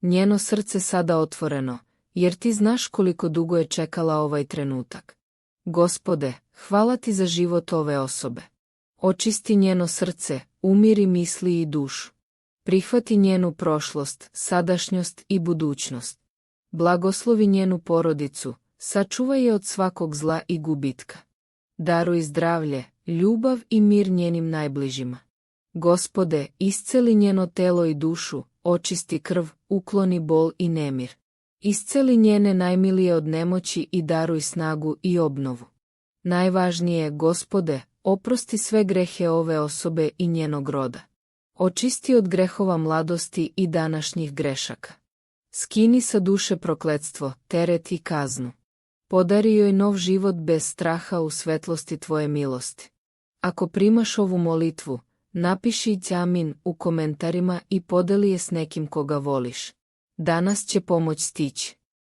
njeno srce sada otvoreno, jer ti znaš koliko dugo je čekala ovaj trenutak. Gospode, hvala ti za život ove osobe. Očisti njeno srce, umiri misli i dušu. Prihvati njenu prošlost, sadašnjost i budućnost. Blagoslovi njenu porodicu, sačuvaj je od svakog zla i gubitka. Daruj zdravlje, ljubav i mir njenim najbližima. Gospode, isceli njeno telo i dušu, očisti krv, ukloni bol i nemir. Isceli njene najmilije od nemoći i daruj snagu i obnovu. Najvažnije, Gospode, oprosti sve grehe ove osobe i njenog roda. Očisti od grehova mladosti i današnjih grešaka. Skini sa duše prokletstvo, teret i kaznu. Podari joj nov život bez straha u svetlosti tvoje milosti. Ako primaš ovu molitvu, napiši amin u komentarima i podeli je s nekim koga voliš. Danas će pomoć stići.